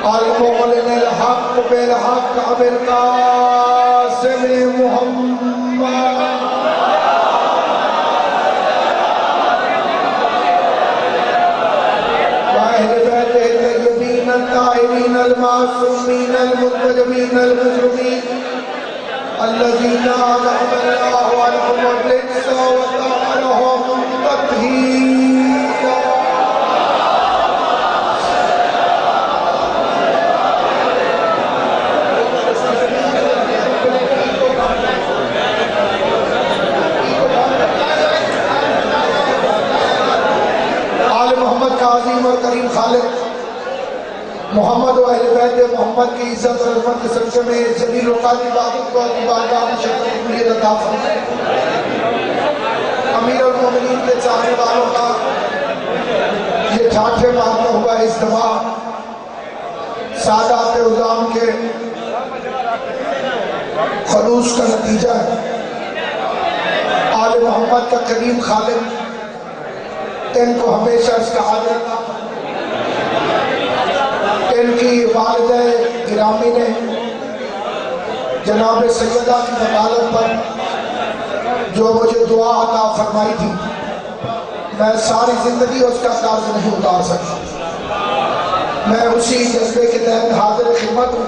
المعلن الحق بالحق بالقاسم محمد واہل بیت الطیبین الطاہرین المعصومین المنتجبین المجرمین الذین انعم اللہ عنہم الرجس وطهرهم تطہیرا عظیم اور کریم خالق محمد و اہل بیت محمد کی عزت اور عظمت کے سلسلے میں جلیل وقار عبادت کو اپنی بارگاہ میں شرکت کی عطا فرمائے۔ امیر المومنین کے چاہنے والوں کا یہ ٹھاٹھے مارتا ہوا اجتماع سادات عظام کے خلوص کا نتیجہ ہے۔ آل محمد کا کریم خالق ان کو ہمیشہ اس کا عادت ان کی والدہ گرامی نے جناب سیدہ کی وکالت پر جو مجھے دعا عطا فرمائی تھی میں ساری زندگی اس کا قرض نہیں اتار سکتا۔ میں اسی جذبے کے تحت حاضر خدمت ہوں۔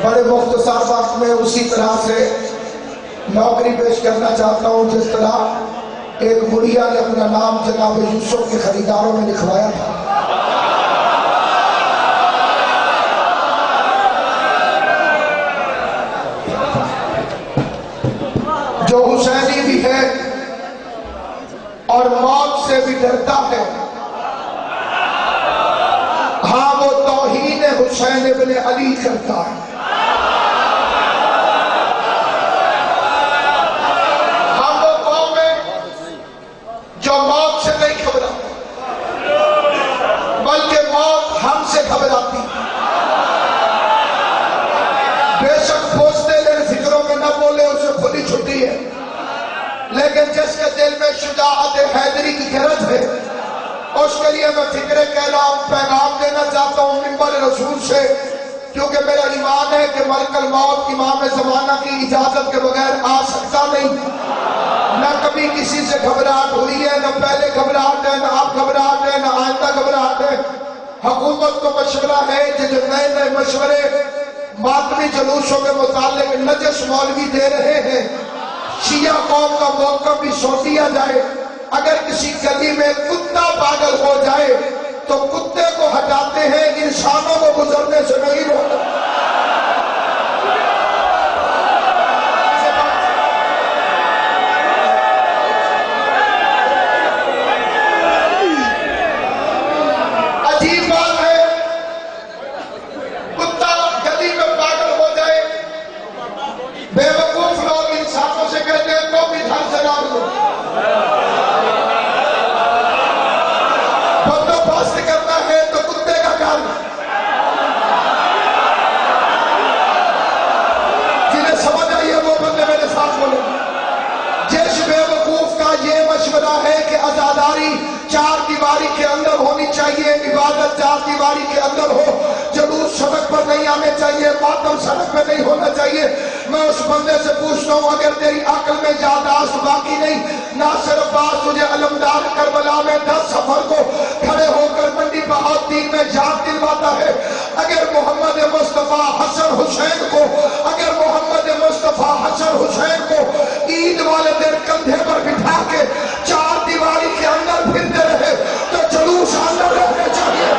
بڑے مختصر وقت میں اسی طرح سے نوکری پیش کرنا چاہتا ہوں جس طرح ایک بڑھیا نے اپنا نام جناب یوسف کے خریداروں میں لکھوایا تھا۔ جو حسینی بھی ہے اور موت سے بھی ڈرتا ہے، ہاں وہ توہین حسین ابن علی کرتا ہے۔ جو موت سے نہیں گھبراتی بلکہ موت ہم سے گھبراتی۔ بے شک پوچھتے لیے فکروں میں نہ بولے اسے کھلی چھٹی ہے، لیکن جس کے دل میں شجاعت حیدری کی غرض ہے اس کے لیے میں فکرے کہہ رہا ہوں، پیغام دینا چاہتا ہوں منبر رسول سے، کیونکہ میرا ایمان ہے کہ ملک الموت امام زمانہ کی اجازت کے بغیر آ سکتا نہیں۔ نہ کبھی کسی سے گھبراہٹ ہوئی ہے، نہ پہلے گھبراہٹ ہے، نہ اب گھبراہٹ ہے، نہ آئندہ گھبراہٹ ہے۔ حکومت کو مشورہ ہے کہ جو نئے نئے مشورے ماتمی جلوسوں کے متعلق نجس مولوی دے رہے ہیں، شیعہ قوم کا موقع بھی سو دیا جائے۔ اگر کسی گلی میں کتا پاگل ہو جائے تو کتے کو ہٹاتے ہیں، انسانوں کو گزرنے سے نہیں روکتے۔ ہے کہ عزاداری چار دیواری کے اندر ہونی چاہیے، عبادت چار دیواری کے اندر ہو، جلوس سڑک پر نہیں آنے چاہیے، ماتم سڑک پہ نہیں ہونا چاہیے۔ میں اس بندے سے پوچھتا ہوں اگر تیری عقل میں یادداشت باقی نہیں، ناصر عباس تجھے علمدار کربلا میں 10 سفر کو کھڑے ہو کر منڈی بہاؤالدین میں یاد دلواتا ہے، اگر محمد مصطفیٰ حسن حسین کو عید والے دن کندھے پر بٹھا کے چار دیواری کے اندر پھرتے رہے تو جلوس اندر رہنے چاہیے۔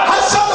حسن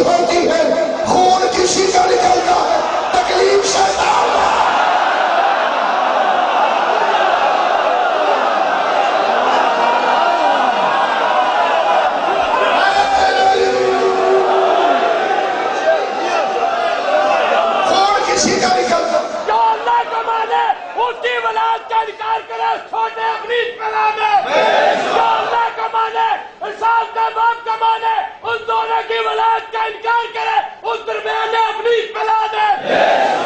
ہوتی ہے، خون کسی کا نکلتا ہے، تکلیف شیطان ہے۔ خون کسی کا نکلتا ہے۔ جو اللہ کو مانے اس کی ولاد کا انکار کرے چھوٹے ابلیس پلا دے۔ جو اللہ کو مانے انسان کا باپ کا مانے ان دونوں کی ولاد کا انکار کرے اس درمیان ابلیس پلا دے۔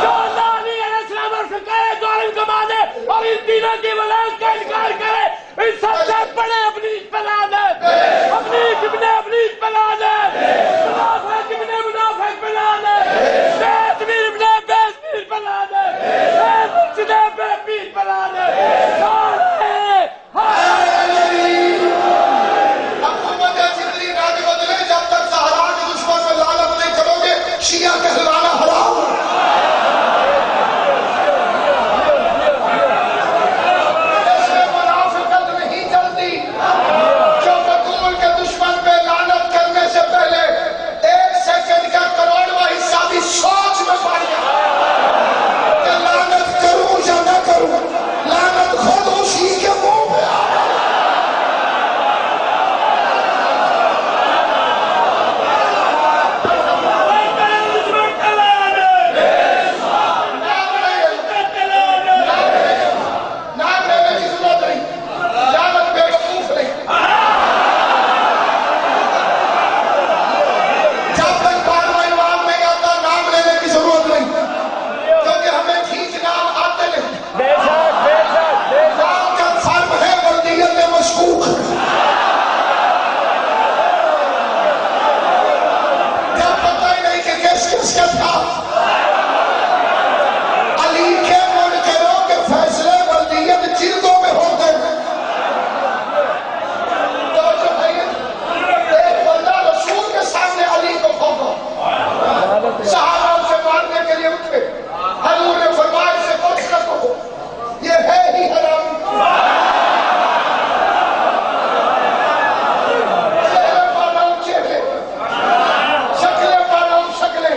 جو اللہ علی علیہ السلام اور سرکار دو عالم کو مانے اور ان تینوں کی ولاد کا انکار کرے ان سب سے بڑے ابلیس پلا دے۔ ابلیس ابن ابلیس پلا دے، منافق ابن منافق پلا دے، بیتمیر ابن بیتمیر پلا دے، مرشد ابن پیر پلا دے۔ حکومت جتنی راج بدلے جب تک سہارا کے دشمن میں لعنت نہیں کرو گے شیعہ کہلانا حرام ہے۔ اس میں منافقت نہیں چلتی، جو بطول کے دشمن پہ لعنت کرنے سے پہلے 1 سیکنڈ کا کروڑواں حصہ بھی سوچ میں پڑ جائے کہ لعنت کروں یا نہ کروں، لعنت خود اسی کے منہ پہ آ۔ نام لینے کی ضرورت نہیں، لعنت بے وقوف نہیں۔ جب تک بارواں انعام نہیں آتا نام لینے کی ضرورت نہیں، کیونکہ ہمیں ٹھیک نام آتے نہیں۔ نام کا فرق ہے بلدیت میں مشکوک۔ جب پتہ ہی نہیں کہ کس کس کا تھا، علی کے منکروں کے فیصلے بلدیت جلدوں میں ہوتے ہیں۔ توجہ نہیں ہے؟ ایک بندہ رسول کے سامنے علی کو پھونکا، صحابہ اسے مارنے کے لیے اٹھے، حضور نے فرمایا اسے بخش کر دو، یہ ہے ہی حرام۔ چہرے پانا چہرے، شکلیں پانا شکلیں،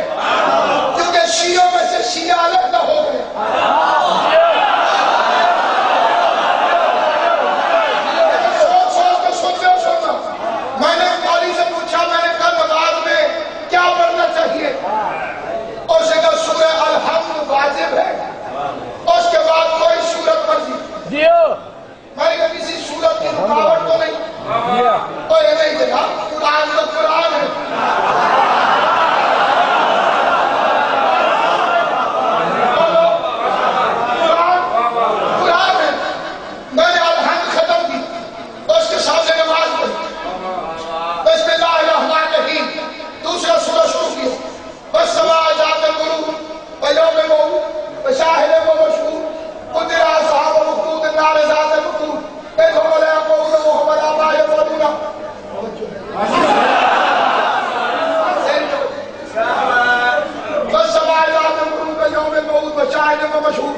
کیونکہ شیعوں میں سے شیعہ الگ نہ ہو گئے۔ سوچ سوچ کے سنتے ہو سننا۔ میں نے قاری سے پوچھا، میں نے کہا نماز میں کیا پڑھنا چاہیے؟ اس نے کہا سورہ الحمد واجب ہے، اس کے بعد کوئی سورت مرضی۔ میں نے کہا کسی سورت کی رکاوٹ تو نہیں؟ کوئی نہیں جناب، قرآن تو قرآن ہے۔ قرآن ہے۔ میں نے الحمد ختم کی، اس کے سامنے نماز پڑھی، بسم اللہ الرحمن الرحیم، دوسرا سورہ شروع کیا، والسماء ذات البروج ویوم الموعود وشاہد ومشہود قتل اصحاب الأخدود النار ذات الوقود اذ هم لا يقولون وهم لا ما يفعلون۔ والسماء ذات البروج ويوم الموعود وشاهد ومشهود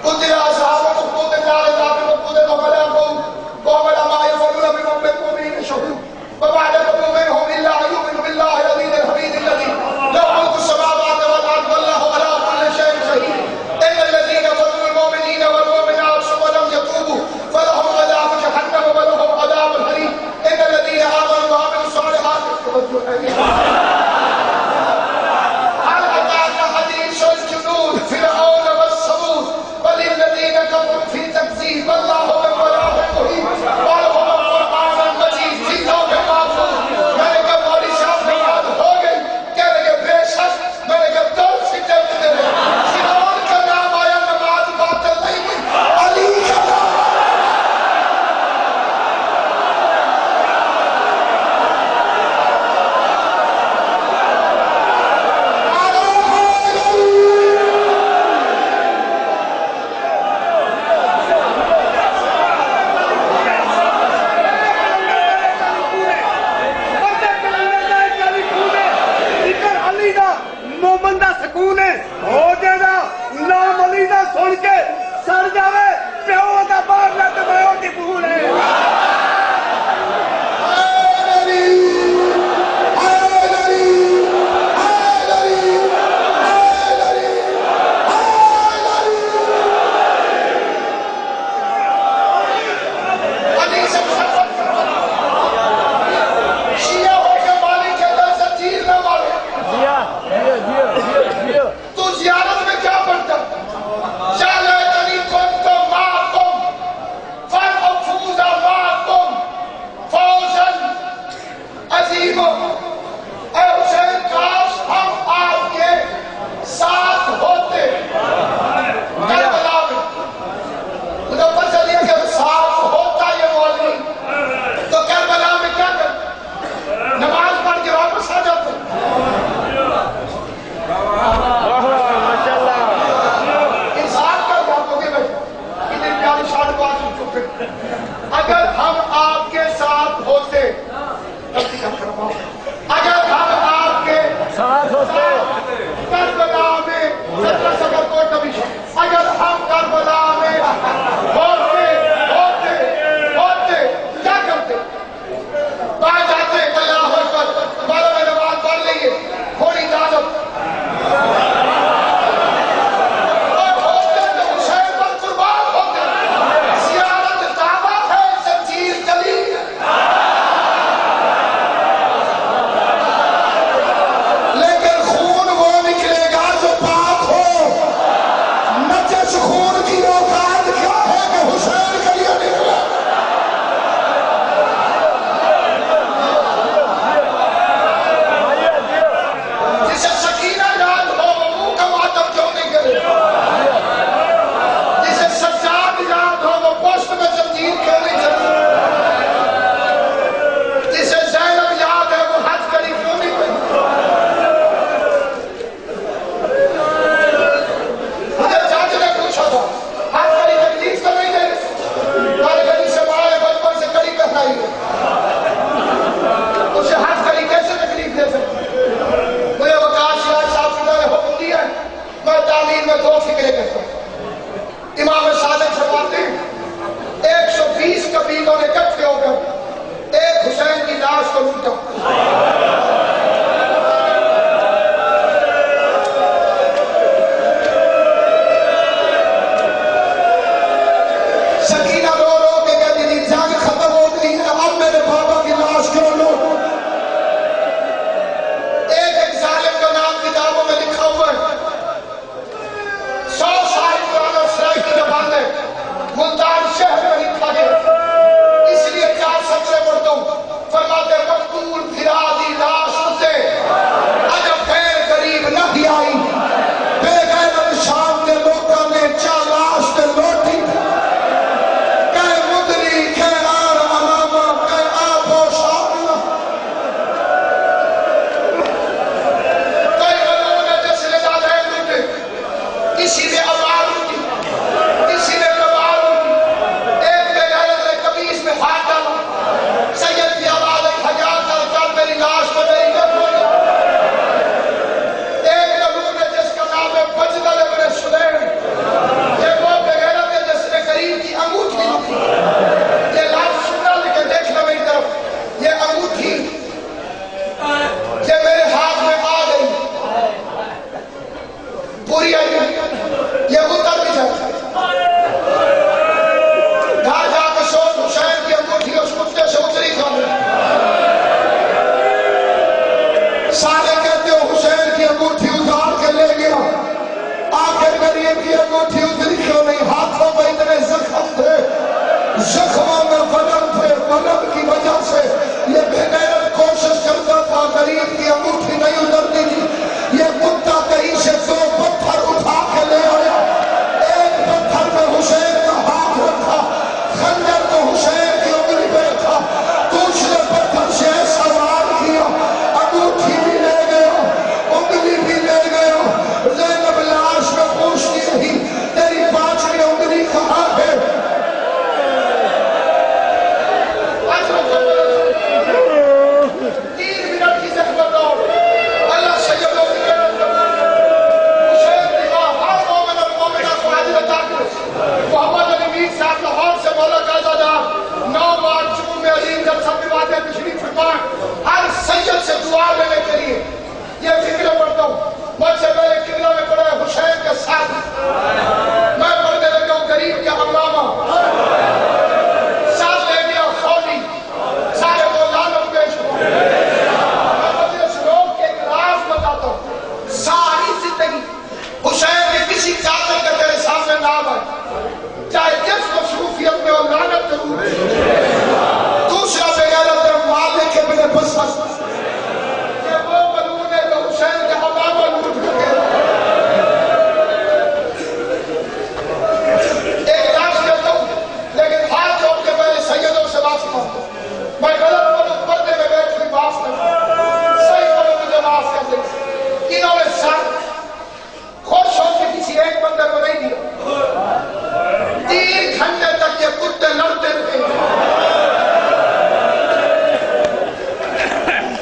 قتل اصحاب الأخدود النار ذات الوقود اذ هم لا يقولون وهم لا ما يفعلون بهم بالمؤمنين شهود وبعد منهم الا ان يؤمنوا بالله العزيز الحميد الذي له ملك السماوات والارض والله على كل شيء شهيد ان الذين فتنوا المؤمنين والمؤمنات ثم لم يتوبوا فلهم عذاب جهنم ولهم عذاب الحريق ان الذين امنوا وعملوا الصالحات هل اتاك حديث الجنود فرعون والثمود بل الذين كفروا في تكذيب الله من وراءهم محيط ولهم القرآن المجيد في لوح محفوظ۔ میں نے کہا مولوی صاحب نماز ہو گئی؟ کہنے لگے بے شک۔ میں نے کہا دل سے جلد دے فرعون کا نام آیا، نماز باطل نہیں ہوئی، علی کا نام آیا۔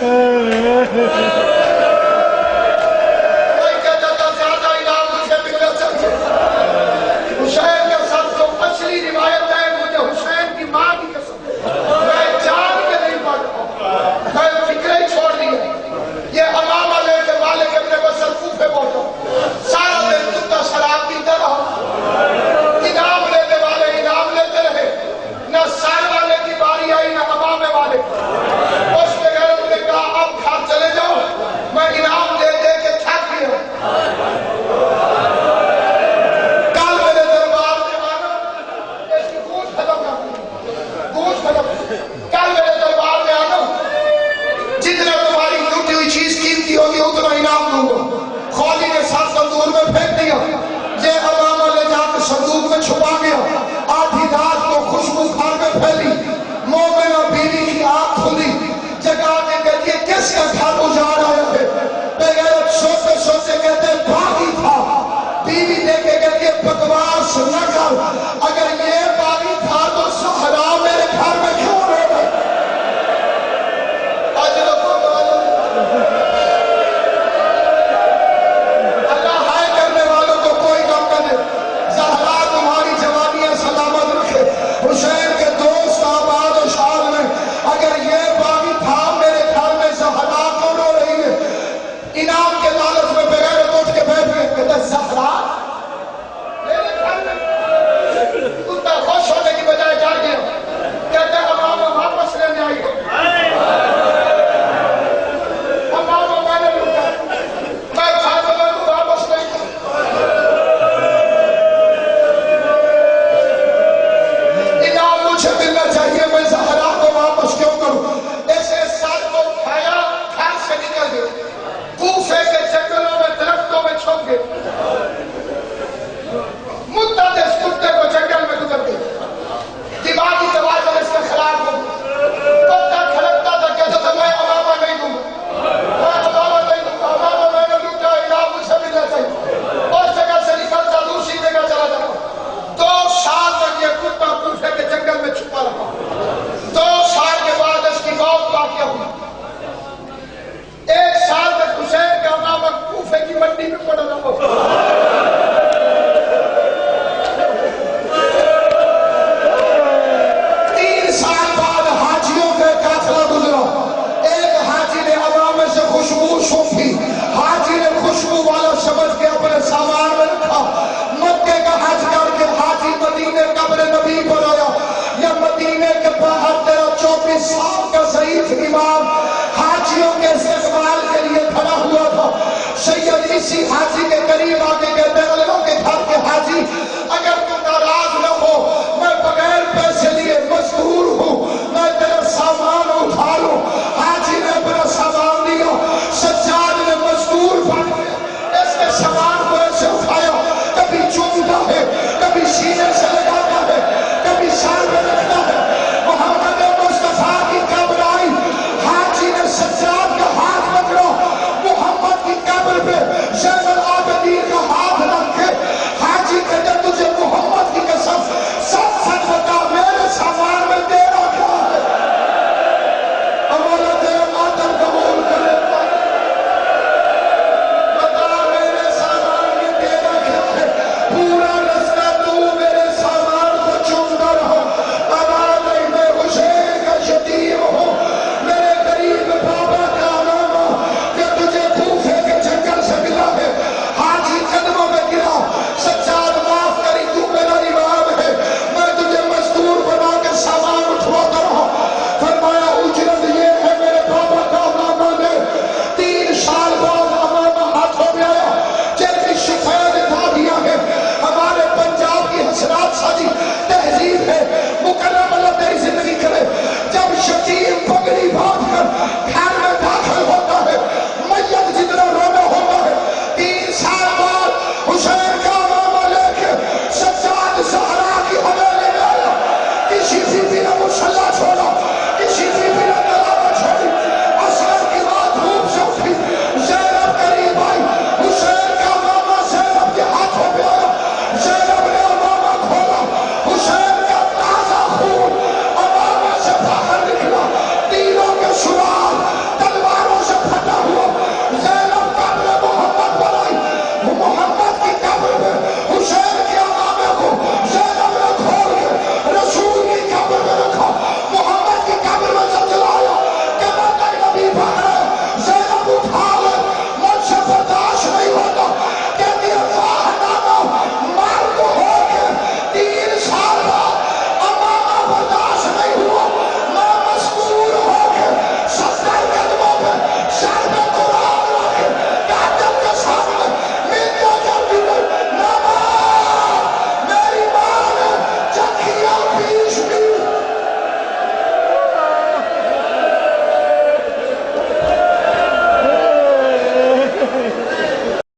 کوئی کہتا تھا زیادہ انعام مجھے ملنا چاہیے. حسین کے ساتھ جو اصلی روایت ہے مجھے حسین کی ماں کی قسم میں جان کے نہیں پڑھ رہا، میں فکرے ہی چھوڑ دی ہے. یہ امام علیہ کے مالک ابن بصر کوفے پہنچا، سارا دن کتا شراب پیتا رہا، انعام لینے والے انعام لیتے رہے، نہ سال والے کی باری آئی نہ امام والے کی. اس کے گھر نے کہا اب گھر چلے جاؤ، میں انعام دے دے کے تھک گیا. کل میرے دربار میں آنا، اس کی گونج ختم کر دی، گونج ختم. کل میرے دربار میں آنا، جتنا تمہاری لوٹی ہوئی چیز قیمتی ہوگی اتنا انعام دوں گا. خوالی نے ساتھ تندور میں پھینک دیا. یہ امامہ لے جا کے صندوق میں چھپا گیا. آدھی رات کو خوشبو گھر میں پھیلی، مومنہ بیوی کی آنکھ کھلی، جگہ کے کہتی ہے کس کا گھر اجاڑ آیا ہے؟ بغیرت سوچتے سوچتے کہتے ہیں باغی تھا. بیوی دیکھ کے کہتی ہے بکواس نہ کر، اگر یہ باغی تھا تو زہرا میرے گھر میں کیوں رہ گئی؟ اللہ ہائے کرنے والوں کو کوئی غم نہ دے. زہرا تمہاری جوانیاں سلامت رکھے. حسین کے دوست آباد و شاد میں اگر یہ باغی تھا میرے گھر میں زہرا کون ہو رہی ہے؟ انعام کے لالچ میں بغیر اٹھ کے بیٹھ گئے. کہتا ہے زہرا میرے گھر میں. کتا خوش ہونے کی بجائے جا گیا. کہتا ہے امامہ واپس لینے آئی ہے. امامہ میں نے لوٹا، میں کھاتا میں تو واپس نہیں. انعام مجھے ملنا چاہیے، میں زہرا کو واپس کیوں کروں؟ ایسے سال کو کھایا، گھر سے نکل گئے، کوفے کے جنگلوں میں درختوں میں چھپ گئے. مدت اس کتے کو جنگل میں گزر گئی. دماغی توازن اس کا خراب ہو گیا. کتا کھڑکتا تھا، کہتا تھا میں امامہ نہیں دوں گا، میں امامہ نہیں دوں گا. امامہ میں نے لوٹا، انعام مجھے ملنا چاہیے. اس جگہ سے نکلتا دوسری جگہ چلا جاتا. 2 سال تک یہ کتا کوفے کے جنگل میں چھپا رہا. 2 سال کے بعد اس کی موت واقع ہوئی. 1 سال تک حسین کا امامہ کوفے کی منڈی میں پڑا رہا. 3 سال بعد حاجیوں کا قافلہ گزرا. ایک حاجی نے امامے سے خوشبو سونگھی. حاجی نے خوشبو والا سمجھ کے اپنے سامان میں رکھا. مکے کا حج کر کے حاجی مدینے قبر نبی پر آیا. یا مدینے کے باہر تیرا 24 سال کا ضعیف امام حاجیوں کے استقبال کے لیے کھڑا ہوا تھا. سید اسی حاجی کے قریب آگے کہتے ہیں اللہ کے گھر کے حاجی اگر تو ناراض نہ ہو، میں بغیر پیسے لیے مزدور ہوں،